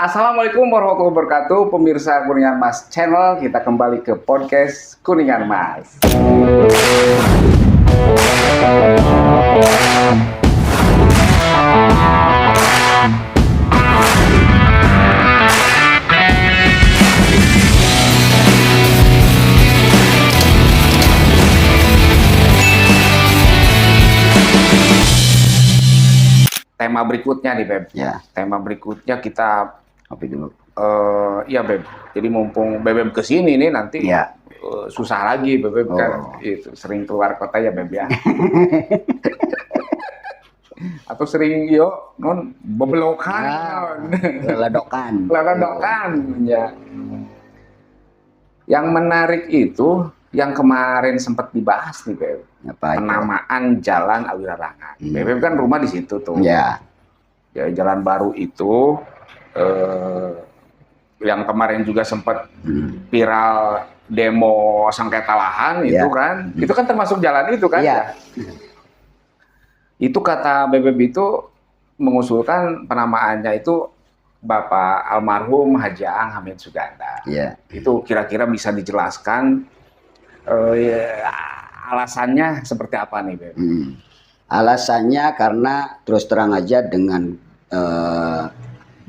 Assalamualaikum warahmatullahi wabarakatuh, pemirsa Kuningan Mas Channel. Kita kembali ke podcast Kuningan Mas. Tema berikutnya nih, Beb. Ya, Tema berikutnya kita kopi dulu. iya, Beb. Jadi mumpung Bebem kesini nih nanti Ya. susah lagi, Bebem kan Oh. itu sering keluar kota ya, Beb ya. Atau sering non bebelokan, Ledokan. leledokan ya. Yang menarik itu yang kemarin sempat dibahas nih, Beb. Apa itu? Penamaan Jalan Awirarangan. Bebem kan rumah di situ tuh. Ya, Ya, jalan baru itu yang kemarin juga sempat viral demo sengketa lahan itu Ya. kan. Itu kan termasuk jalan itu kan. Iya. Itu kata Bebem itu mengusulkan penamaannya itu Bapak almarhum Haji Aang Hamid Suganda. ya. Itu kira-kira bisa dijelaskan alasannya seperti apa nih, Beb? Alasannya karena terus terang aja dengan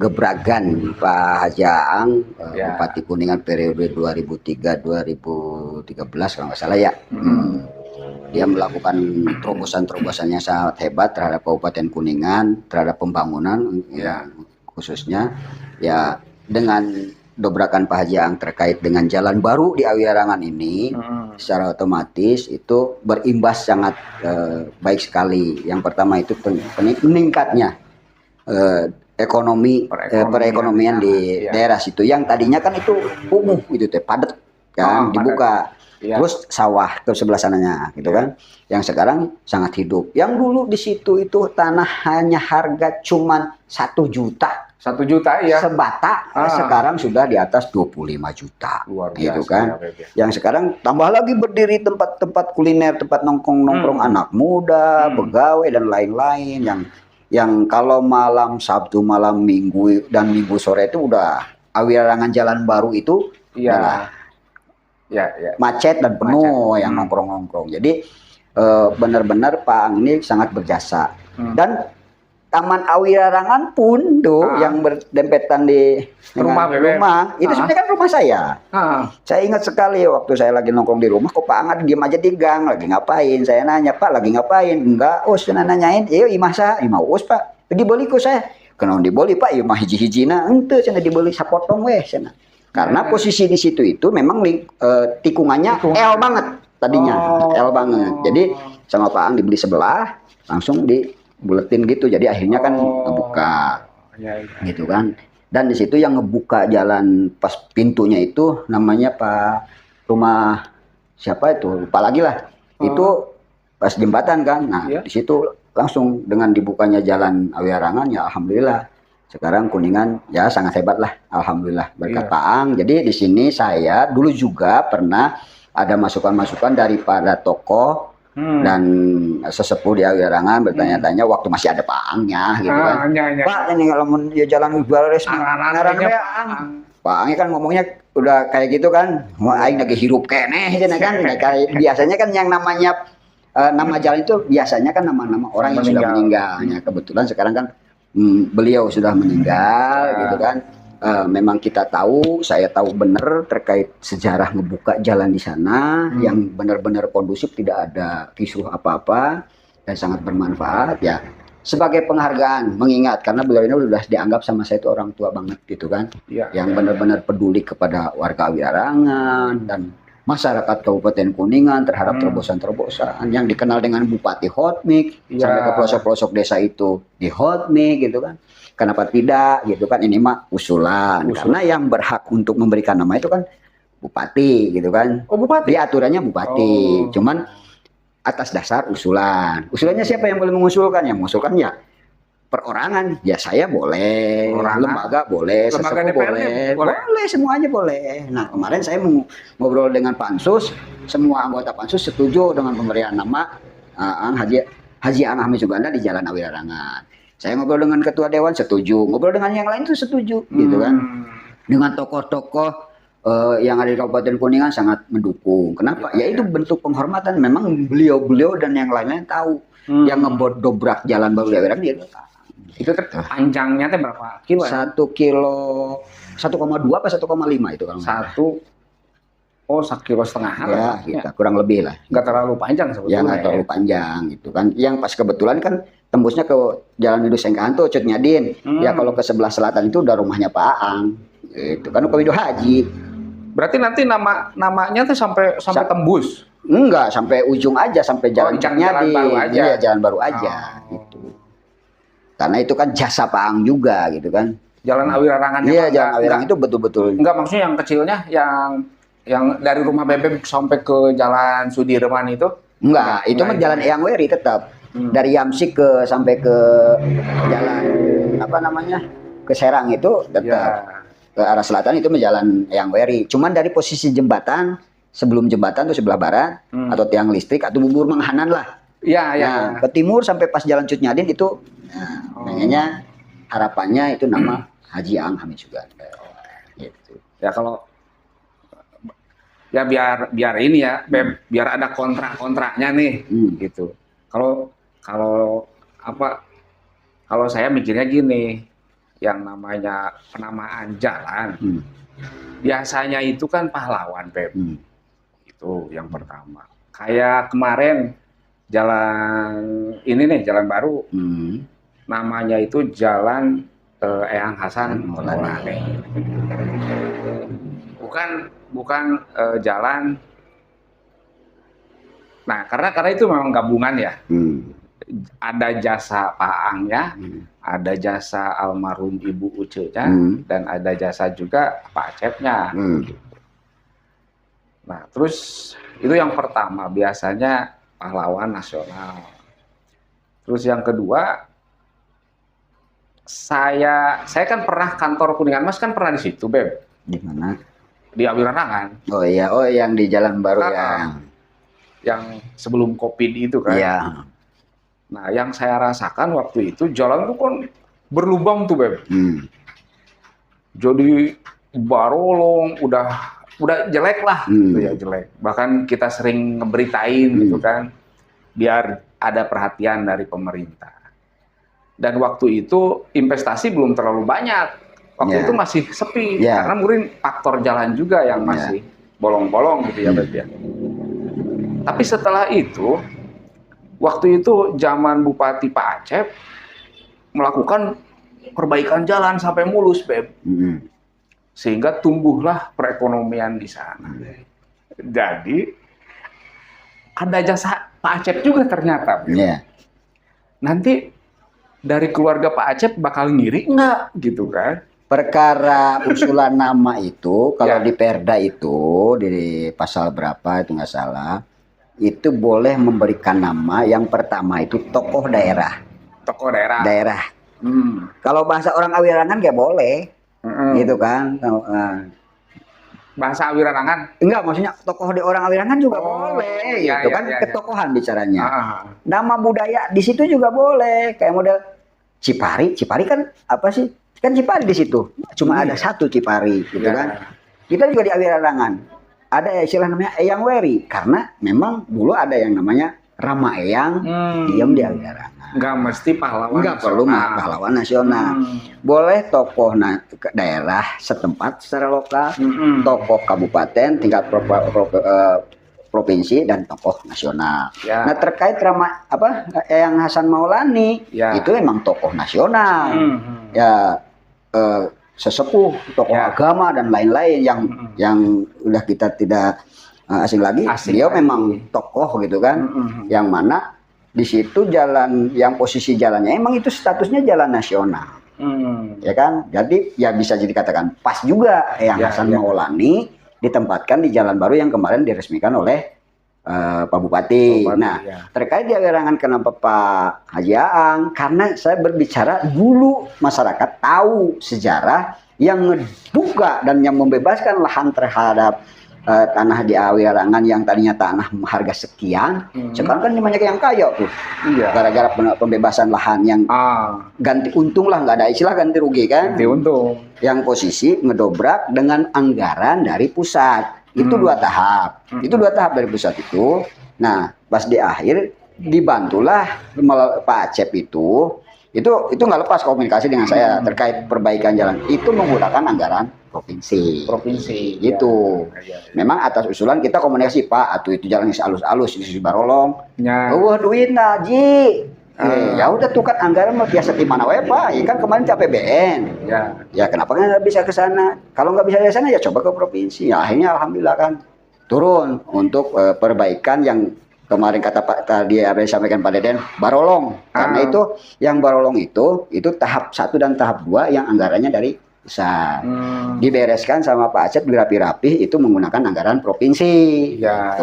gebragan Pak Haji Aang, Ya. Bupati Kuningan periode 2003-2013 kalau nggak salah ya. Dia melakukan terobosan-terobosan yang sangat hebat terhadap Kabupaten Kuningan, terhadap pembangunan Ya. khususnya ya dengan dobrakan Pak Haji Aang terkait dengan jalan baru di Awirarangan ini secara otomatis itu berimbas sangat baik sekali. Yang pertama itu meningkatnya perekonomian di ya. daerah situ yang tadinya kan itu kumuh gitu teh padat kan, dibuka. Ya. Terus sawah ke sebelah sananya gitu kan. Yang sekarang sangat hidup. Yang dulu di situ itu tanah hanya harga cuman 1 juta. 1 juta ya. Sebata sekarang sudah di atas 25 juta. Luar biasa, gitu kan. ya, Beb, ya. Yang sekarang tambah lagi berdiri tempat-tempat kuliner, tempat nongkrong anak muda, pegawai dan lain-lain yang kalau malam Sabtu, malam Minggu dan Minggu sore itu udah Awirarangan jalan baru itu udah Ya. macet dan penuh yang nongkrong-nongkrong. Jadi benar-benar Pak Aang ini sangat berjasa. Dan Taman Awirarangan pun tuh yang berdempetan di Rumah Bebem. itu sebenarnya kan rumah saya. Saya ingat sekali waktu saya lagi nongkrong di rumah, kok Pak Aang diem aja di gang, lagi ngapain? Saya nanya, Pak lagi ngapain? Enggak, saya nanyain, imah us Pak, dibeli ku saya. Kenapa dibeli Pak? Imah hiji-hijina, ente saya dibeli sapotong weh sana. Karena posisi di situ itu memang tikungannya L banget tadinya, L banget. Jadi sama Pak Aang dibeli sebelah, langsung dibuletin gitu. Jadi akhirnya kan ngebuka, gitu kan. Dan di situ yang ngebuka jalan pas pintunya itu namanya Pak rumah siapa itu lupa lagi lah. Itu pas jembatan kan. Nah di situ langsung dengan dibukanya jalan Awirarangan ya alhamdulillah. Sekarang Kuningan ya sangat hebat lah, alhamdulillah berkat Pak Aang. Jadi di sini saya dulu juga pernah ada masukan-masukan daripada tokoh dan sesepuh di Awirarangan bertanya-tanya waktu masih ada Pak Aangnya gitu kan. Pak ini kalau mau ya jalan Bares ngaran Pak Aang kan ngomongnya udah kayak gitu kan. Mau aing lagi hirup keneh kan. Kayak biasanya kan yang namanya nama jalan itu biasanya kan nama-nama orang yang sudah meninggal. Ya, kebetulan sekarang kan beliau sudah meninggal gitu kan. Memang kita tahu, saya tahu benar terkait sejarah ngebuka jalan di sana yang benar-benar kondusif, tidak ada kisruh apa-apa dan sangat bermanfaat ya. Sebagai penghargaan, mengingat karena beliau ini sudah dianggap sama saya itu orang tua banget gitu kan. Yang benar-benar peduli kepada warga Awirarangan dan masyarakat Kabupaten Kuningan terhadap terobosan-terobosan yang dikenal dengan Bupati Hotmik sampai ke pelosok-pelosok desa itu di Hotmik gitu kan. Kenapa tidak gitu kan, ini mah usulan. Karena yang berhak untuk memberikan nama itu kan Bupati gitu kan. Bupati? Di aturannya Bupati. Cuman atas dasar usulan. Usulannya siapa yang boleh mengusulkan? Yang mengusulkan ya perorangan, ya saya boleh, lembaga boleh, sesepuh boleh, semuanya boleh. Nah kemarin saya ngobrol dengan Pansus, semua anggota Pansus setuju dengan pemberian nama Haji Aang Hamid Suganda di Jalan Awirarangan. Saya ngobrol dengan ketua dewan setuju, ngobrol dengan yang lain tuh setuju, gitu kan. Dengan tokoh-tokoh yang ada di Kabupaten Kuningan sangat mendukung. Kenapa? Ya itu bentuk penghormatan. Memang beliau-beliau dan yang lainnya tahu. Yang ngebodobrak jalan baru daerah dia tahu. Itu panjangnya teh berapa kilo? 1 kilo 1,2 apa 1,5 itu kalau Oh, 1,5 kilo ya, kita kurang lebih lah. Nggak terlalu panjang sebetulnya. Ya, nggak terlalu panjang gitu kan. Yang pas kebetulan kan tembusnya ke Jalan Widu Sengkahan tuh Cut Nyadin. Ya kalau ke sebelah selatan itu udah rumahnya Pak Aang. Itu kan ke Widu Haji. Berarti nanti namanya tuh sampai tembus? Enggak, sampai ujung aja, sampai Jalan Cut Nyadin. Baru aja. Iya, jalan baru aja gitu. Karena itu kan jasa Pak Aang juga gitu kan. Jalan Awirarangan. Iya, Jalan Awirarangan itu betul-betul. Enggak, maksudnya yang kecilnya yang dari rumah Bebek sampai ke Jalan Sudirman itu? Enggak, itu mah Jalan Eyang Weri tetap. Dari Yamsik sampai ke jalan apa namanya? Ke Serang itu tetap. Ke arah selatan itu Jalan Eyang Weri. Cuman dari posisi jembatan, sebelum jembatan tuh sebelah barat atau tiang listrik atau bubur Menghanan lah. Iya, iya. Nah, ke timur sampai pas Jalan Cut Nyadin itu makanya harapannya itu nama Haji Aang Hamid Suganda. Gitu. Ya kalau ya biar ini ya, biar ada kontraknya nih gitu. Kalau saya mikirnya gini, yang namanya penamaan jalan biasanya itu kan pahlawan, Beb. Itu yang pertama. Kayak kemarin jalan baru namanya itu Jalan Eyang Hasan Maulana. Bukan jalan. Nah, karena itu memang gabungan ya. Ada jasa Pak Aangnya, ada jasa almarhum Ibu Uce-nya, dan ada jasa juga Pak Acep-nya. Nah, terus itu yang pertama, biasanya pahlawan nasional. Terus yang kedua, saya kan pernah kantor Kuningan Mas kan pernah di situ, Beb. Di mana? Di Awirarangan. Oh iya, yang di Jalan Baru yang sebelum Covid itu kan. Iya. Nah, yang saya rasakan waktu itu jalan tuh kan berlubang tuh, Beb. Jadi barolong, udah jelek lah, gitu ya, jelek. Bahkan kita sering ngeberitain gitu kan, biar ada perhatian dari pemerintah. Dan waktu itu investasi belum terlalu banyak. Waktu itu masih sepi, karena mungkin faktor jalan juga yang masih bolong-bolong gitu ya, Beb ya. Tapi setelah itu, waktu itu zaman Bupati Pak Acep melakukan perbaikan jalan sampai mulus, Beb. Sehingga tumbuhlah perekonomian di sana. Jadi ada jasa Pak Acep juga ternyata. Nanti dari keluarga Pak Acep bakal ngiri enggak gitu kan? Perkara usulan nama itu kalau di Perda itu di pasal berapa itu nggak salah, itu boleh memberikan nama yang pertama itu tokoh daerah. Tokoh daerah. Kalau bahasa orang Awirarangan nggak boleh, gitu kan? Bahasa Awirarangan? Enggak, maksudnya tokoh di orang Awirarangan juga boleh, gitu kan? Ketokohan bicaranya. Nama budaya di situ juga boleh, kayak model Cipari kan apa sih? Kan Cipari di situ, cuma ada satu Cipari, gitu kan? Kita juga di Awirarangan. Ada istilah namanya Eyang Weri, karena memang dulu ada yang namanya Rama Eyang, diam di Awirarangan. Nggak mesti pahlawan. Nggak perlu pahlawan nasional. Boleh tokoh daerah setempat secara lokal, tokoh kabupaten, tingkat provinsi, dan tokoh nasional. Nah, terkait Eyang Hasan Maulani, itu emang tokoh nasional. Sesepuh, tokoh agama dan lain-lain yang udah kita tidak asing lagi. Beliau memang tokoh gitu kan, yang mana di situ jalan yang posisi jalannya emang itu statusnya jalan nasional, ya kan? Jadi ya bisa jadi katakan pas juga yang Hasan Maulani ditempatkan di Jalan Baru yang kemarin diresmikan oleh Pak Bupati. Nah, terkait di Awirarangan kenapa Pak Haji Aang? Karena saya berbicara dulu masyarakat tahu sejarah yang ngebuka dan yang membebaskan lahan terhadap tanah di Awirangan yang tadinya tanah harga sekian, sekarang kan banyak yang kaya tuh. Iya. Gara-gara pembebasan lahan yang ganti untung lah, nggak ada istilah ganti rugi kan? Ganti untung. Yang posisi ngedobrak dengan anggaran dari pusat. Itu 2 tahap. Itu 2 tahap dari pusat itu. Nah, pas di akhir dibantulah Pak Acep itu nggak lepas komunikasi dengan saya terkait perbaikan jalan. Itu menggunakan anggaran provinsi gitu. Ya. Memang atas usulan kita komunikasi, Pak, atau itu jalan alus-alus di Barolong. Ya. Duit Naji. Ya udah tukan anggaran mah biasa di mana wae, Pak. Ya kan kemarin ke APBN. Ya kenapa nggak bisa ke sana? Kalau nggak bisa ke sana ya coba ke provinsi. Ya, akhirnya alhamdulillah kan turun untuk perbaikan yang kemarin kata Pak tadi apa yang disampaikan Pak Deden, Barolong. Karena itu yang Barolong itu tahap 1 dan tahap 2 yang anggarannya dari pusat. Dibereskan sama Pak Acep dirapi-rapi itu menggunakan anggaran provinsi. Iya.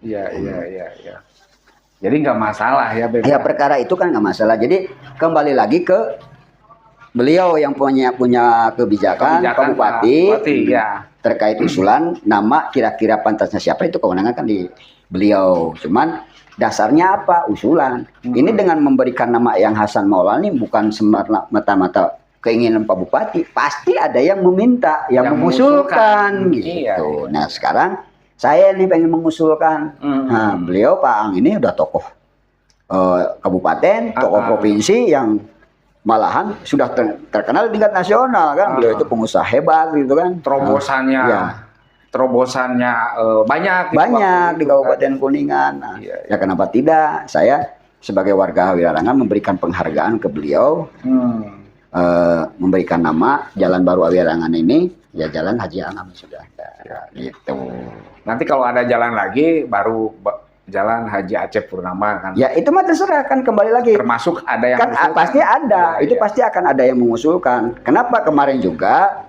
Iya. Jadi nggak masalah ya, Ya perkara itu kan nggak masalah. Jadi kembali lagi ke beliau yang punya kebijakan Pak Bupati ya. Terkait usulan nama kira-kira pantasnya siapa itu kewenangan kan di beliau. Cuman dasarnya apa? Usulan. Ini dengan memberikan nama yang Hasan Maulani bukan semata-mata keinginan Pak Bupati. Pasti ada yang meminta, yang mengusulkan gitu. Iya. Nah sekarang saya nih pengen mengusulkan. Nah beliau Pak Ang ini udah tokoh kabupaten, tokoh provinsi yang malahan sudah terkenal di tingkat nasional kan. Beliau itu pengusaha hebat gitu kan. Terobosannya banyak di Kabupaten Kuningan. Nah, ya kenapa tidak saya sebagai warga Awirangan memberikan penghargaan ke beliau, memberikan nama jalan baru Awirangan ini ya Jalan Haji Anam sudah gitu. Nanti kalau ada jalan lagi baru Jalan Haji Acep Purnama kan. Ya itu mah terserah kan, kembali lagi. Termasuk ada yang kan pasti ada, itu pasti akan ada yang mengusulkan. Kenapa kemarin juga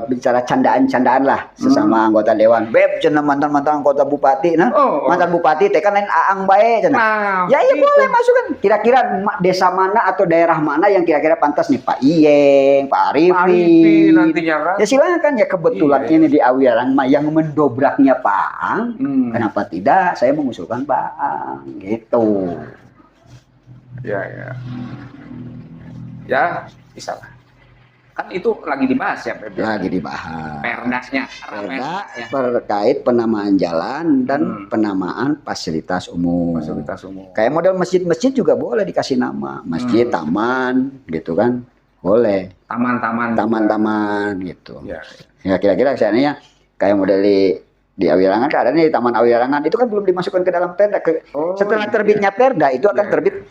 bicara candaan-candaan lah sesama anggota dewan. Beb, cenah mantan-mantan anggota bupati, mantan bupati teh kan lain aang bae cenah. Ya iya gitu. Boleh masukkan. Kira-kira desa mana atau daerah mana yang kira-kira pantas nih Pak Iyeng, Pak Arifin nantinya kan. Ya silakan ya, kebetulan ini di Awirangan yang mendobraknya Pak Ang. Kenapa tidak saya mengusulkan Pak Ang gitu. Ya, bisa lah. Kan itu lagi dibahas ya, PB. Lagi dibahas. Perdasnya. Perda terkait penamaan jalan dan penamaan fasilitas umum. Kayak model masjid-masjid juga boleh dikasih nama. Masjid, taman, gitu kan. Boleh. Taman-taman gitu. Ya kira-kira misalnya kayak model di Awirangan ada nih Taman Awirangan itu kan belum dimasukkan ke dalam perda. Setelah terbitnya perda itu akan terbit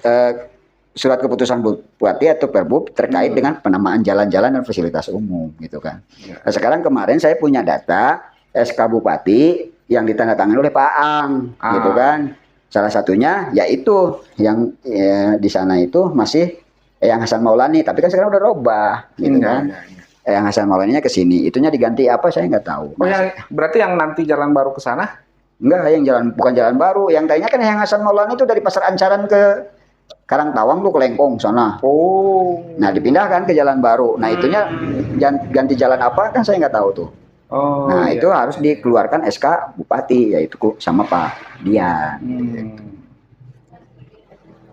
surat keputusan Bupati atau Perbub terkait dengan penamaan jalan-jalan dan fasilitas umum gitu kan. Nah, sekarang kemarin saya punya data SK Bupati yang ditandatangani oleh Pak Ang gitu kan. Salah satunya yaitu yang di sana itu masih yang Hasan Maulani, tapi kan sekarang udah robah gitu kan. Yang Hasan Maulaninya ke sini, itunya diganti apa saya nggak tahu. Berarti yang nanti jalan baru ke sana? Enggak, bukan jalan baru. Yang tadinya kan yang Hasan Maulani itu dari Pasar Ancaran ke Karangtawang tuh ke Lengkong sana. Nah dipindahkan ke jalan baru. Nah itunya ganti jalan apa kan saya nggak tahu tuh. Itu harus dikeluarkan SK Bupati yaitu sama Pak Dian.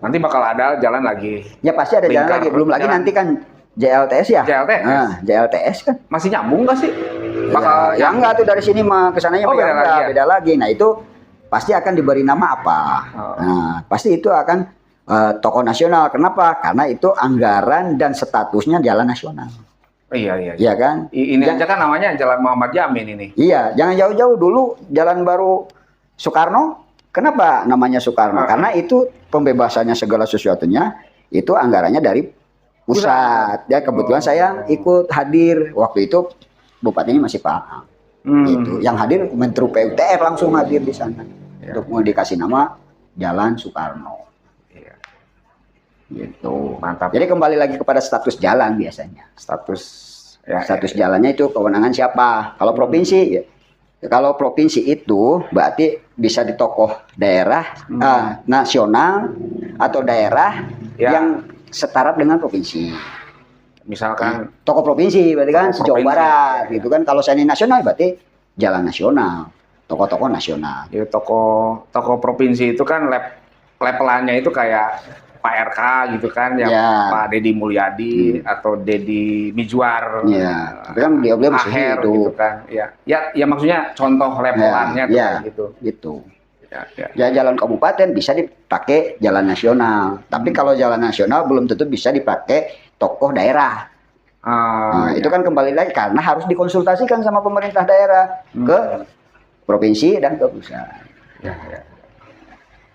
Nanti bakal ada jalan lagi. Ya pasti ada jalan lagi. Belum lagi nanti kan JLTS ya. JLTS kan. Masih nyambung nggak sih? Bakal ya enggak tuh dari sini mah ke sananya beda lagi. Nah itu pasti akan diberi nama apa? Nah pasti itu akan tokoh nasional. Kenapa? Karena itu anggaran dan statusnya jalan nasional. Iya kan? Ini aja kan namanya Jalan Muhammad Yamin ini. Iya, jangan jauh-jauh dulu Jalan Baru Soekarno. Kenapa namanya Soekarno? Karena itu pembebasannya segala sesuatunya itu anggarannya dari pusat. Ya kebetulan saya ikut hadir waktu itu bupatinya masih Pak Ang. Gitu. Yang hadir Menteri PUTR langsung hadir di sana. Untuk mau dikasih nama Jalan Soekarno. Gitu. Mantap. Jadi kembali lagi kepada status jalan biasanya. Status jalannya itu kewenangan siapa? Kalau provinsi kalau provinsi itu berarti bisa di tokoh daerah nasional atau daerah yang setara dengan provinsi. Misalkan tokoh provinsi berarti kan Jawa Barat gitu kan. Kalau saya ini nasional berarti jalan nasional, tokoh-tokoh nasional. Ya, tokoh provinsi itu kan levelannya itu kayak Pak RK gitu kan, ya, Pak Deddy Mulyadi atau Deddy Mizwar, tapi kan dia masih Aher hidup gitu kan, ya maksudnya contoh levelannya gitu. Ya jalan kabupaten bisa dipakai jalan nasional, tapi kalau jalan nasional belum tentu bisa dipakai tokoh daerah. Itu kan kembali lagi karena harus dikonsultasikan sama pemerintah daerah ke provinsi dan ke pusat.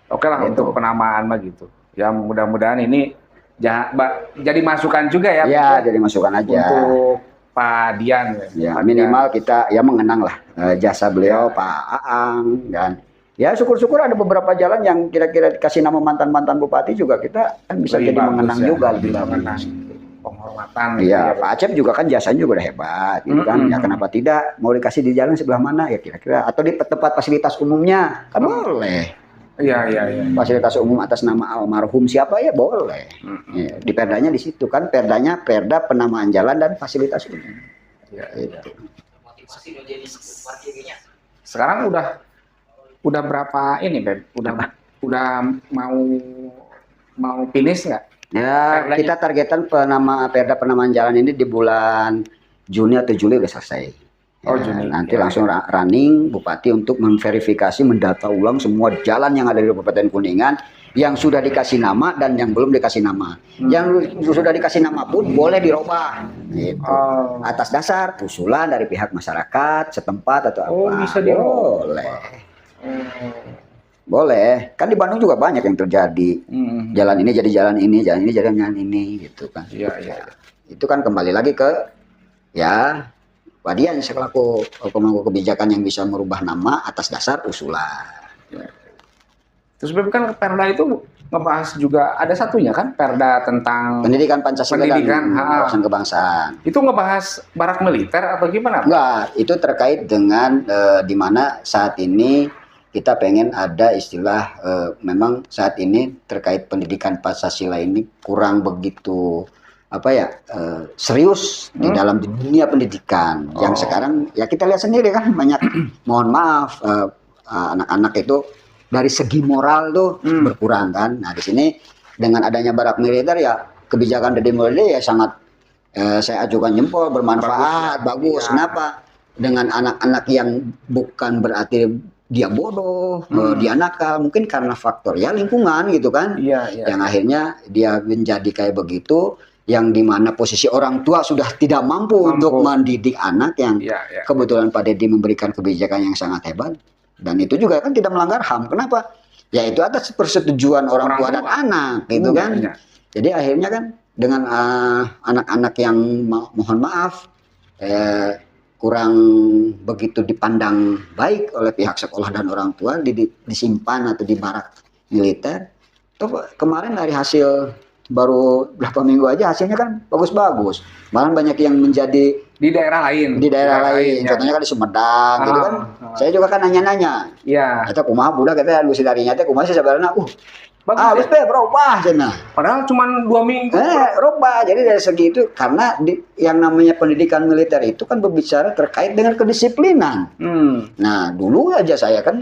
Oke lah, untuk penamaan mah gitu. Ya mudah-mudahan ini jadi masukan juga ya. Ya, jadi masukan aja. Untuk Pak Dian. Ya, minimal kita ya mengenang lah jasa beliau, Pak Aang, dan ya syukur-syukur ada beberapa jalan yang kira-kira dikasih nama mantan-mantan bupati juga kita kan bisa jadi mengenang juga lebih bagus. Penghormatan. Iya, Pak Acep juga kan jasanya juga udah hebat, gitu kan. Ya kenapa tidak mau dikasih di jalan sebelah mana ya kira-kira, atau di tempat fasilitas umumnya kan boleh. Iya. Fasilitas umum atas nama almarhum siapa ya boleh. Ya, di perdanya di situ kan, perda penamaan jalan dan fasilitas umum. Itu. Sekarang udah berapa ini, Beb? Udah mau finish nggak? Ya, kita targetan perda penamaan jalan ini di bulan Juni atau Juli udah selesai. Juni. Nanti langsung running Bupati untuk memverifikasi, mendata ulang semua jalan yang ada di Kabupaten Kuningan yang sudah dikasih nama dan yang belum dikasih nama. Yang sudah dikasih nama pun boleh dirubah. Gitu. Atas dasar usulan dari pihak masyarakat setempat atau apa. Bisa boleh. Boleh. Kan di Bandung juga banyak yang terjadi. Jalan ini jadi jalan ini, jalan ini jadi jalan ini gitu kan. Iya. Itu kan kembali lagi ke Pak Dian selaku pemangku kebijakan yang bisa merubah nama atas dasar usulan. Terus kan perda itu ngebahas juga ada satunya kan, perda tentang pendidikan Pancasila dan wawasan kebangsaan. Itu ngebahas barak militer atau gimana? Enggak, itu terkait dengan di mana saat ini kita pengen ada istilah memang saat ini terkait pendidikan Pancasila ini kurang begitu serius di dalam dunia pendidikan yang sekarang ya kita lihat sendiri kan banyak mohon maaf anak-anak itu dari segi moral tuh berkurang kan. Nah di sini dengan adanya barak militer ya kebijakan Deddy Mulyadi ya sangat saya ajukan jempol, bermanfaat, bagus. Kenapa? Dengan anak-anak yang bukan berarti dia bodoh, dia nakal, mungkin karena faktor ya lingkungan gitu kan, yang akhirnya dia menjadi kayak begitu. Yang dimana posisi orang tua sudah tidak mampu untuk mendidik anak yang kebetulan Pak Deddy memberikan kebijakan yang sangat hebat dan itu juga kan tidak melanggar HAM. Kenapa? Ya itu atas persetujuan orang tua dan anak gitu kan. Jadi akhirnya kan dengan anak-anak yang mohon maaf kurang begitu dipandang baik oleh pihak sekolah dan orang tua disimpan atau di barak militer. Tuh kemarin dari hasil baru berapa minggu aja hasilnya kan bagus-bagus. Malah banyak yang menjadi di daerah lain. Contohnya kan di Sumedang gitu kan. Saya juga kan nanya-nanya. Iya. Kita kumaha budak kita lusi darinya teh kumaha sih sebenarnya bagus teh berubah cenah. Padahal cuma 2 minggu. Berubah. Jadi dari segi itu karena yang namanya pendidikan militer itu kan berbicara terkait dengan kedisiplinan. Nah, dulu aja saya kan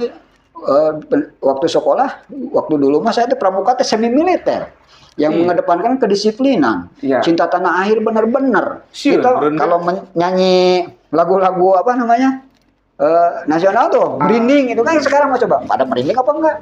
waktu sekolah, waktu dulu mah saya itu pramuka teh semi militer. Yang mengedepankan kedisiplinan, cinta tanah air benar-benar. Kita kalau menyanyi lagu-lagu nasional tuh, merinding itu kan sekarang mau coba pada merinding apa enggak?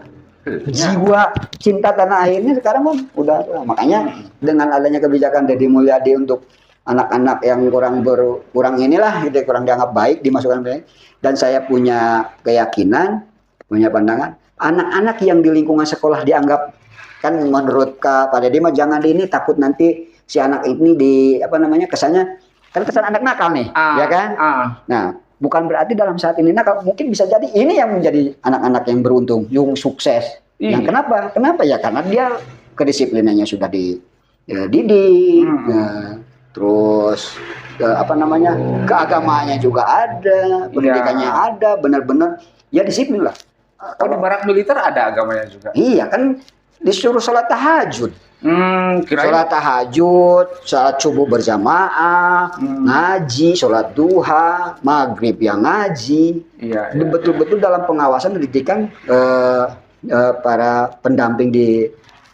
Jiwa cinta tanah airnya sekarang udah makanya dengan adanya kebijakan Deddy Mulyadi untuk anak-anak yang kurang inilah gitu, kurang dianggap baik dimasukkan baik. Dan saya punya keyakinan, punya pandangan, anak-anak yang di lingkungan sekolah dianggap kan menurut Pak Deddy mah jangan ini takut nanti si anak ini kesannya kan kesan anak nakal nih, ya kan? Nah, bukan berarti dalam saat ini nakal, mungkin bisa jadi ini yang menjadi anak-anak yang beruntung, yang sukses. Yang kenapa? Kenapa ya? Karena dia kedisiplinannya sudah dididik, terus keagamaannya juga ada, pendidikannya ada, benar-benar ya disiplin lah. Kalau di barak militer ada agamanya juga. Iya kan. Disuruh sholat tahajud. Sholat tahajud, sholat subuh berjamaah, ngaji, sholat duha, maghrib yang ngaji. Betul-betul dalam pengawasan pendidikan para pendamping di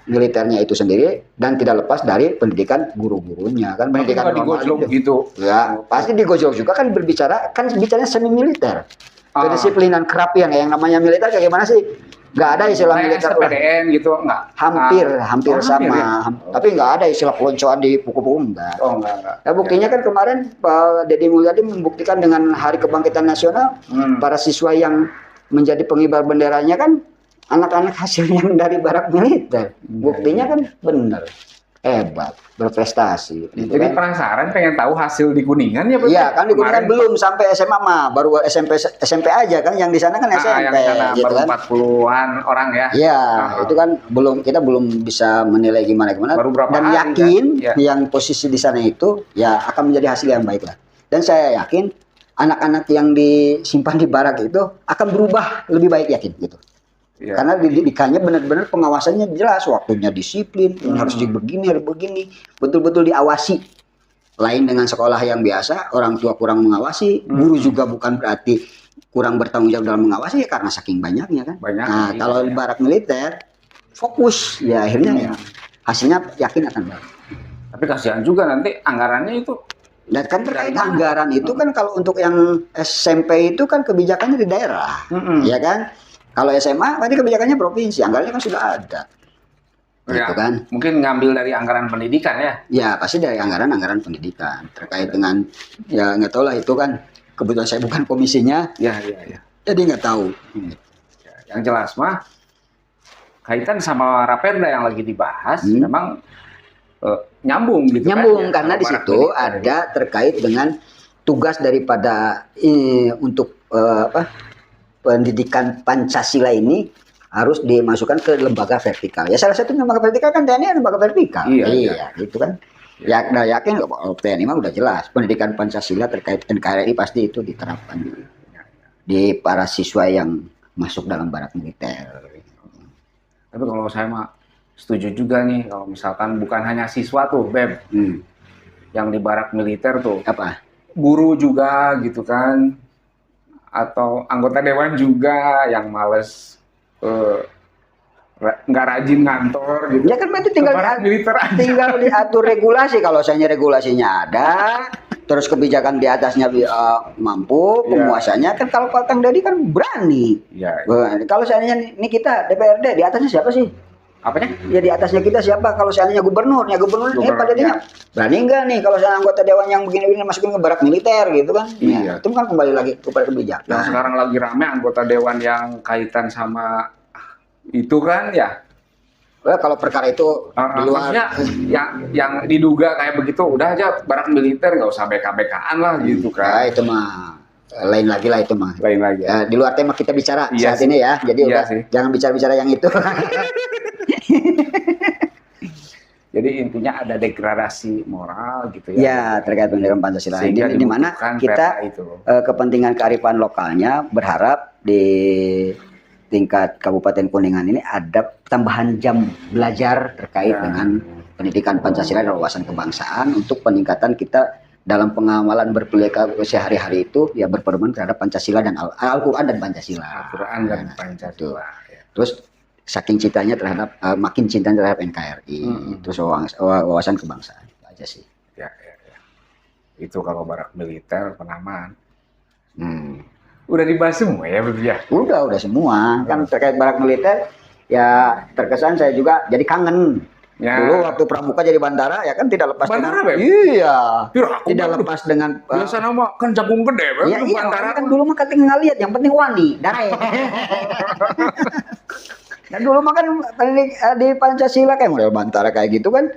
militernya itu sendiri, dan tidak lepas dari pendidikan guru-gurunya kan, pendidikan digojlok gitu. Ya, pasti digojlok juga kan, bicaranya semi militer. Kedisiplinan kerapian yang namanya militer kayak gimana sih? Nggak ada istilah militer PDN gitu, nggak? Hampir sama. Ya? Tapi nggak ada istilah peloncoan di pukul-pukul, enggak. Enggak. Nah, buktinya kan kemarin Pak Deddy Mulyadi membuktikan dengan Hari Kebangkitan Nasional, para siswa yang menjadi pengibar benderanya kan anak-anak hasilnya dari barak militer. Buktinya kan benar. Hebat, berprestasi. Jadi kan penasaran, pengen tahu hasil di Kuningan ya? Iya kan, di Kuningan belum sampai SMA mah, baru SMP aja kan, yang di sana kan SMP. Yang sana gitu baru kan. 40-an orang ya? Iya, itu kan kita belum bisa menilai gimana. Baru berapa dan hari, yakin kan? yang posisi di sana itu ya akan menjadi hasil yang baik lah. Dan saya yakin anak-anak yang disimpan di barak itu akan berubah lebih baik, yakin gitu. Ya. Karena didikannya benar-benar pengawasannya jelas, waktunya disiplin, harus begini, betul-betul diawasi. Lain dengan sekolah yang biasa, orang tua kurang mengawasi, guru juga bukan berarti kurang bertanggung jawab dalam mengawasi, ya karena saking banyaknya kan. Nah, kalau di barak militer fokus, ya akhirnya ya hasilnya yakin akan baik. Tapi kasihan juga nanti anggarannya itu. Dan kan terkait anggaran itu kan, kalau untuk yang SMP itu kan kebijakannya di daerah, ya kan. Kalau SMA berarti kebijakannya provinsi, anggarannya kan sudah ada. Ya, gitu kan. Mungkin ngambil dari anggaran pendidikan ya? Ya, pasti dari anggaran pendidikan. Terkait dengan, ya nggak tahu lah itu kan, kebetulan saya bukan komisinya. Ya. Jadi nggak tahu. Ya, yang jelas mah, kaitan sama Raperda yang lagi dibahas, memang nyambung gitu. Nyambung kan? Karena di situ ada terkait dengan tugas daripada untuk pendidikan Pancasila ini harus dimasukkan ke lembaga vertikal. Ya salah satu lembaga vertikal kan TNI, lembaga vertikal. Iya, gitu kan. Ya, udah yakin TNI mah udah jelas. Pendidikan Pancasila terkait NKRI pasti itu diterapkan di para siswa yang masuk dalam barak militer. Tapi kalau saya mah setuju juga nih, kalau misalkan bukan hanya siswa tuh, Beb, yang di barak militer tuh. Apa? Guru juga gitu kan. Atau anggota dewan juga yang males nggak rajin ngantor gitu. Ya kan berarti tinggal diatur regulasi. Kalau misalnya regulasinya ada, terus kebijakan di atasnya mampu, penguasanya kan, kalau Kang Deddy kan berani. Kalau seandainya ini kita DPRD, di atasnya siapa sih? Apanya? Ya di atasnya kita siapa? Kalau seandainya gubernur ini Pak Deddy-nya berani enggak nih kalau seandainya anggota dewan yang begini-begini masukin ke barak militer gitu kan? Itu kan kembali lagi kepada kebijakan. Yang sekarang lagi rame anggota dewan yang kaitan sama itu kan ya. Kalau perkara itu di luar, yang diduga kayak begitu, udah aja barak militer, nggak usah BK-BK-an lah gitu kan. Ya, itu mah lain lagi lah itu mah. Lain lagi. Ya, di luar tema kita bicara saat ini ya. Jadi jangan bicara-bicara yang itu. Jadi intinya ada degradasi moral gitu ya. Ya, terkait pendidikan Pancasila. Di mana kita kepentingan kearifan lokalnya berharap di tingkat Kabupaten Kuningan ini ada tambahan jam belajar terkait dengan pendidikan Pancasila dan wawasan kebangsaan untuk peningkatan kita dalam pengamalan berpeliharaan sehari-hari itu, ya berpedoman terhadap Pancasila dan Al-Quran dan Pancasila. Al-Quran dan Pancasila. Terus saking cintanya terhadap makin cinta terhadap NKRI, terus wawasan kebangsaan, itu aja sih. Ya. Itu kalau barak militer penamaan. Udah dibahas semua ya, betul ya? Udah semua. Kan terkait barak militer, ya terkesan saya juga jadi kangen. Ya. Dulu waktu Pramuka jadi Bantara, ya kan tidak lepas Bantara, dengan... Beb? Iya. Tidak lepas dengan... Biasa nama kan jagung gede, Beb. Iya, Bantara kan dulu mah katanya nggak lihat, yang penting wani, dae. Dan dulu mah kan di Pancasila kayak model Bantara kayak gitu kan,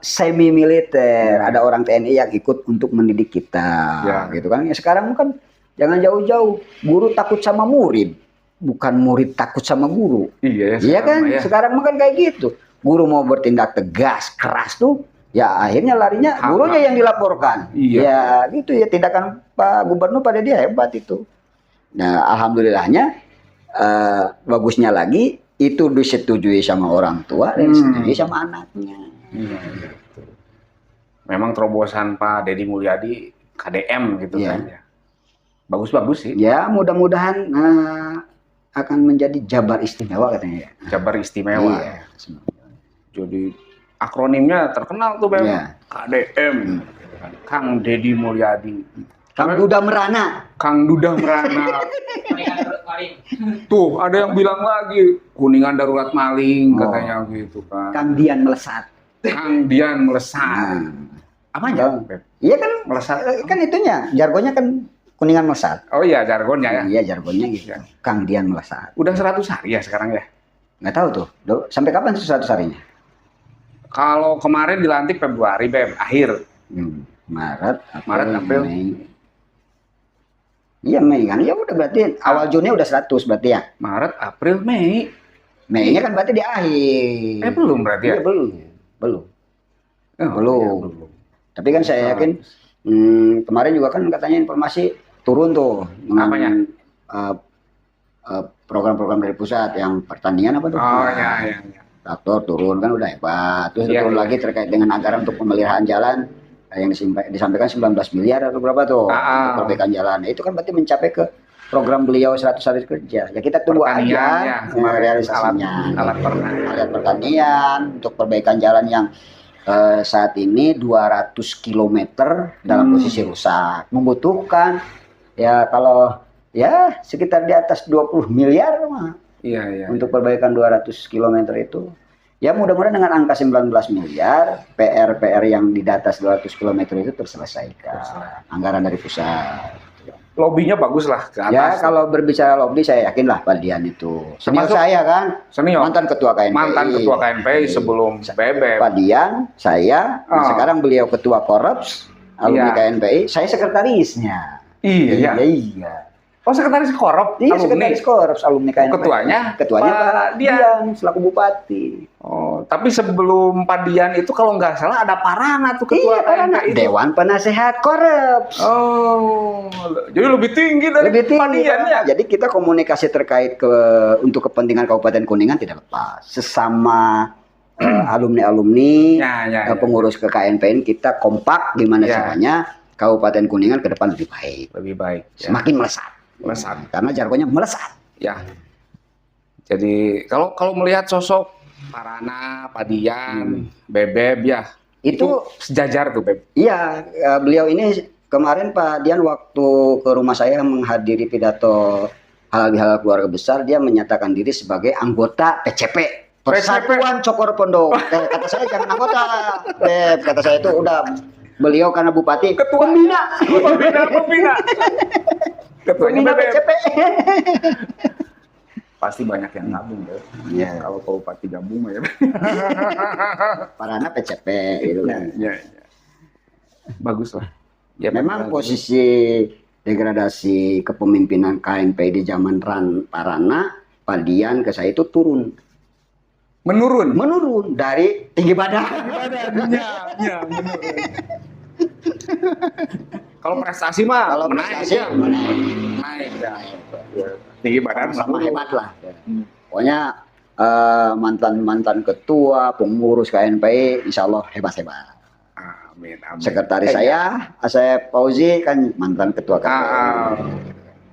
semi militer, ada orang TNI yang ikut untuk mendidik kita, gitu kan. Ya sekarang kan jangan jauh-jauh, guru takut sama murid, bukan murid takut sama guru. Iya kan, sekarang mah kan kayak gitu. Guru mau bertindak tegas, keras tuh, ya akhirnya larinya gurunya yang dilaporkan. Ya gitu ya, tindakan Pak Gubernur pada dia hebat itu. Nah alhamdulillahnya. Bagusnya lagi itu disetujui sama orang tua dan disetujui sama anaknya. Memang terobosan Pak Deddy Mulyadi KDM gitu kan ya. Bagus-bagus sih. Ya, mudah-mudahan akan menjadi Jabar Istimewa katanya ya. Jabar Istimewa. Iya. Jadi akronimnya terkenal tuh memang. KDM. Kang Deddy Mulyadi. Kang Duda Merana. Kang Duda Merana. Tuh, ada yang bilang lagi Kuningan darurat maling katanya gitu kan. Kang Dian Melesat. Kang Dian Melesat. Apanya? Iya kan Melesat. Kan itunya, jargonnya kan Kuningan Melesat. Oh iya, jargonnya ya. Iya, jargonnya gitu. Kang Dian Melesat. Udah 100 hari ya sekarang ya? Nggak tahu tuh. Sampai kapan 100 harinya? Kalau kemarin dilantik Februari, akhir. Maret, April, Mei. Iya, Mei kan. Ya udah berarti awal Juni udah 100 berarti ya. Maret, April, Mei. Mei-nya kan berarti di akhir. Belum berarti ya? Iya, belum. Belum. Belum. Tapi kan saya yakin kemarin juga kan katanya informasi turun tuh. Apanya? Program-program dari pusat yang pertanian apa tuh? Oh iya. Traktor turun kan udah hebat. Terus turun lagi terkait dengan anggaran untuk pemeliharaan jalan yang disampaikan 19 miliar atau berapa tuh untuk perbaikan jalan. Itu kan berarti mencapai ke program beliau 100 hari kerja. Ya kita tunggu aja realisasinya. Alat pertanian untuk perbaikan jalan yang saat ini 200 km dalam posisi rusak. Membutuhkan ya kalau ya sekitar di atas 20 miliar mah. Iya. Untuk perbaikan 200 km itu. Ya mudah-mudahan dengan angka 19 miliar, PR yang di atas 200 km itu terselesaikan. Anggaran dari pusat. Lobbynya bagus lah ke atas. Ya kalau berbicara lobby saya yakin lah Pak Dian itu. Senior saya kan. Senior. Mantan ketua KNPI. Mantan ketua KNPI sebelum BBM. Pak Dian, saya. Sekarang beliau ketua Korps alumni KNPI. Saya sekretarisnya. Iya. Oh sekretaris Korps? Iya, sekretaris Korps alumni KNPI. Ketuanya Pak Dian selaku bupati. Oh, tapi sebelum Pak Dian itu kalau nggak salah ada Parana tuh ketua KNPI. Dewan Penasehat Korps. Oh, jadi lebih tinggi dari Pak Dian ya. Jadi kita komunikasi terkait untuk kepentingan Kabupaten Kuningan tidak lepas. Sesama alumni-alumni, pengurus ke KNPI kita kompak gimana caranya Kabupaten Kuningan ke depan lebih baik. Lebih baik. Semakin melesat. Karena jargonnya melesat. Ya. Jadi kalau melihat sosok Parana, Pak Dian, Bebeb ya. Itu sejajar tuh Beb. Iya, beliau ini kemarin Pak Dian waktu ke rumah saya menghadiri pidato halal bihalal keluarga besar, dia menyatakan diri sebagai anggota PCP. Persatuan Cokor Pondok. Kata saya jangan anggota. Beb, kata saya itu udah beliau karena bupati ketua pembina. Ketuanya PCP. Pasti banyak yang gabung ya. Iya. Kalau bupati gabung ya. Parana PCP gitu kan. Iya. Bagus lah. Ya memang posisi degradasi kepemimpinan KNPI di zaman Parana, Pak Dian ke saya itu turun. Menurun dari tinggi badan. Iya, menurun. Kalau prestasi mah naik. Tinggi badan sama hebat lah. Pokoknya mantan ketua, pengurus KNPI, insya Allah hebat-hebat. Amin. Sekretaris saya, Asep Fauzi kan mantan ketua KNPI.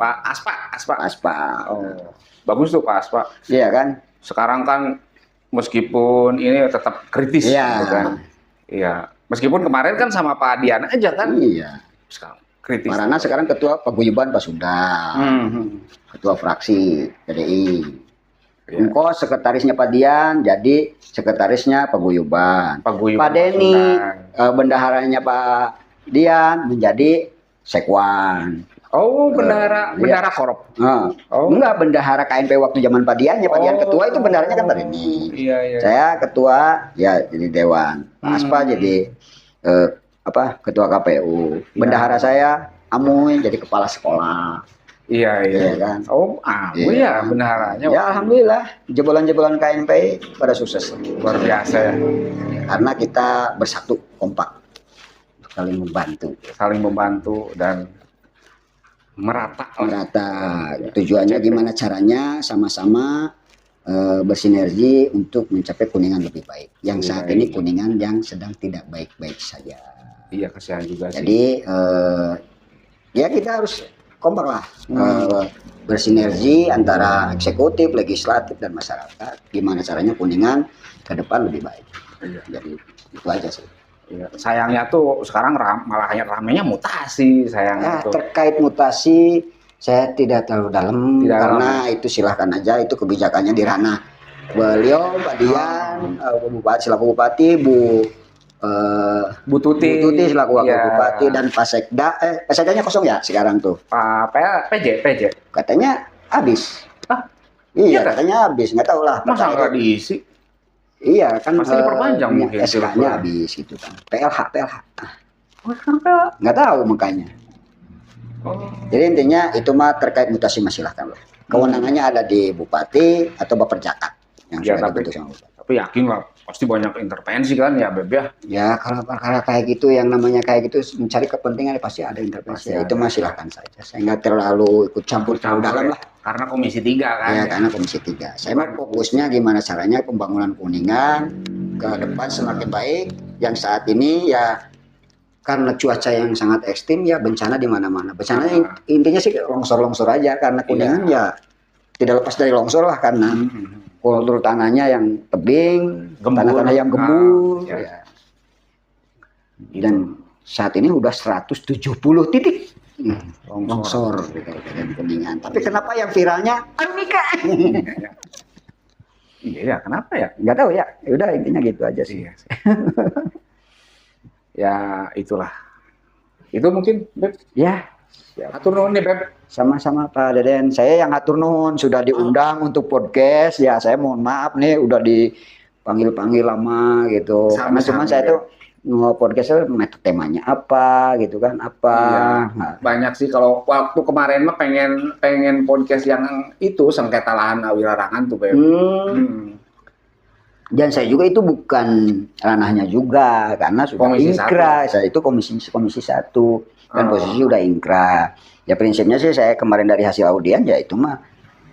Pak Aspa. Oh, bagus tuh Pak Aspa. Iya kan. Sekarang kan meskipun ini tetap kritis, gitu kan. Iya. Meskipun kemarin kan sama Pak Dian aja kan. Iya. Sekarang kritis. Parana sekarang ketua paguyuban Pasudang. Ketua fraksi PDI. Engko sekretarisnya Pak Dian jadi sekretarisnya paguyuban. Pak Denny bendaharanya Pak Dian menjadi sekwan. Oh, bendahara Korps. Enggak, bendahara KNP waktu zaman Pak Diannya. Pak Dian ketua itu bendaharanya kan Pak Denny. Iya. Saya ketua ya jadi dewan. Pak Aspa jadi ketua KPU. Bendahara saya Amuy jadi kepala sekolah. Iya kan. Oh, Amuy ya bendaharanya. Ya alhamdulillah jebolan-jebolan KNPI pada sukses. Luar biasa ya. Karena kita bersatu kompak. Saling membantu dan merata. Tujuannya gimana caranya sama-sama bersinergi untuk mencapai Kuningan lebih baik. Yang saat ini Kuningan yang sedang tidak baik-baik saja. Iya, kasihan juga sih. Jadi ya kita harus kompak lah, bersinergi antara eksekutif, legislatif dan masyarakat. Gimana caranya Kuningan ke depan lebih baik. Iya. Jadi itu aja sih. Iya. Sayangnya tuh sekarang malah ramenya mutasi sayangnya tuh. Terkait mutasi saya tidak terlalu dalam karena itu silahkan aja, itu kebijakannya di ranah beliau, Pak Dian, Bupati selaku Bupati, Bu Tuti selaku Wakil Bupati dan Pak Sekda. Pak Sekdanya kosong ya sekarang tuh. Pak PJ katanya habis. Iya katanya habis, nggak tahu lah. Masa nggak diisi? Iya kan pasti diperpanjang mungkin. SK-nya habis gitu kan. PLH. Nggak tahu makanya. Jadi intinya itu mah terkait mutasi masih silahkan lah. Kewenangannya ada di Bupati atau Baperjakat yang sudah dibentuk sama Bupati. Tapi yakin lah pasti banyak intervensi kan ya Beb ya. Ya kalau perkara kayak gitu yang namanya kayak gitu mencari kepentingan pasti ada intervensi. Itu mah silahkan saja. Saya nggak terlalu ikut campur dalam lah. Karena Komisi 3 kan. Ya, karena Komisi 3. Saya mah fokusnya gimana caranya pembangunan Kuningan ke depan semakin baik. Yang saat ini ya karena cuaca yang sangat ekstrim ya bencana di mana-mana. Bencana intinya sih longsor-longsor aja karena Kuningan ya tidak lepas dari longsor lah karena kultur tanahnya yang tebing, tanah-tanah yang gembur. Ya. Dan saat ini udah 170 titik longsor di Kuningan. Tapi kenapa yang viralnya Anika? Iya, kenapa ya? Nggak tahu ya. Udah intinya gitu aja sih. Ya itulah. Itu mungkin Beb. Ya. Atur nuhun nih Beb. Sama-sama Pak Deden. Saya yang atur nuhun sudah diundang untuk podcast. Ya saya mohon maaf nih udah dipanggil-panggil lama gitu. Karena cuma saya tuh podcast temanya apa gitu kan apa. Iya, banyak sih kalau waktu kemarin mah pengen podcast yang itu sengketa lahan Wilarangan tuh Beb. Dan saya juga itu bukan ranahnya juga karena sudah komisi ingkrah. Saya itu komisi 1 dan posisi udah ingkrah. Ya prinsipnya sih saya kemarin dari hasil audien ya itu mah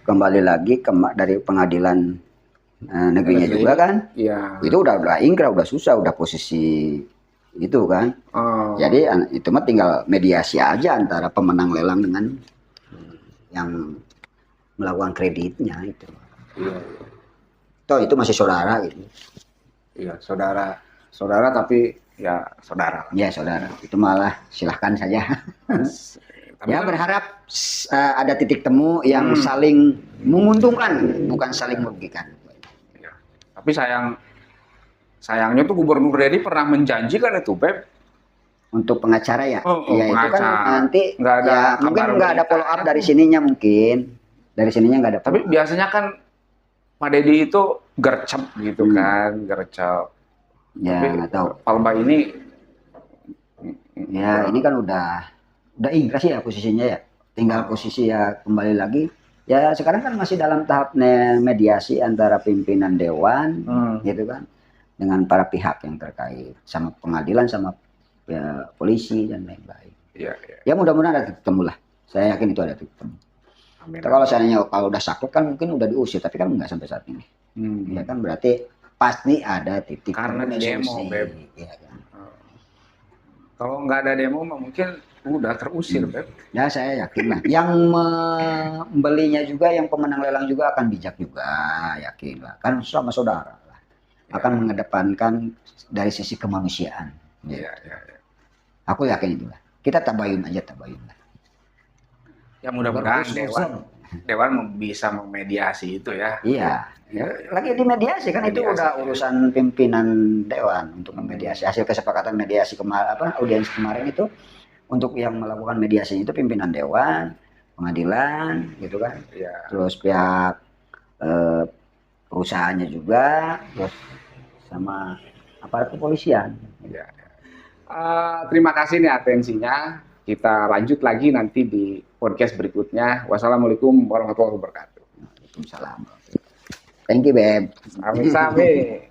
kembali lagi dari pengadilan negerinya juga kan. Iya. Itu udah ingkrah, udah susah, udah posisi itu kan. Jadi itu mah tinggal mediasi aja antara pemenang lelang dengan yang melakukan kreditnya itu. Iya. Toh itu masih saudara gitu. Iya, saudara tapi ya saudara. Ya saudara, itu malah silahkan saja. Ya berharap ada titik temu yang saling menguntungkan, bukan saling merugikan. Ya. Tapi sayangnya tuh Gubernur Dedi pernah menjanjikan itu Beb. Untuk pengacara ya? Ya itu kan nanti nggak ada ya, mungkin nggak ada follow up dari sininya mungkin. Dari sininya nggak ada. Tapi biasanya kan Pak Dedi itu gercep gitu kan, gercep. Ya nggak tahu. Palba ini, ya ini kan udah ingkrah sih ya posisinya ya. Tinggal posisi ya kembali lagi. Ya sekarang kan masih dalam tahap mediasi antara pimpinan dewan, gitu kan, dengan para pihak yang terkait, sama pengadilan, sama ya, polisi dan lain-lain. Ya mudah-mudahan ada titik temu lah. Saya yakin itu ada titik temu. Amin. Kalau seandainya kalau udah sakit kan mungkin udah diusir, tapi kan nggak sampai saat ini. Ya kan berarti pasti ada titik karena demo Beb. Ya, kan? Kalau nggak ada demo mungkin udah terusir Beb. Ya saya yakin lah. Yang membelinya juga, yang pemenang lelang juga akan bijak juga, yakin lah. Kan sama saudara lah. Akan mengedepankan dari sisi kemanusiaan. Iya. Aku yakin itulah. Kita tabayun aja lah. Ya mudah-mudahan Dewan bisa memediasi itu ya. Iya. Ya, lagi di mediasi kan mediasi, itu udah urusan pimpinan Dewan untuk memediasi. Hasil kesepakatan mediasi audiens kemarin itu untuk yang melakukan mediasi itu pimpinan Dewan, pengadilan gitu kan. Ya. Terus pihak perusahaannya juga, terus sama aparat kepolisian. Ya. Terima kasih nih atensinya. Kita lanjut lagi nanti di podcast berikutnya. Wassalamualaikum warahmatullahi wabarakatuh. Waalaikumsalam. Thank you, Beb. Sami-sami.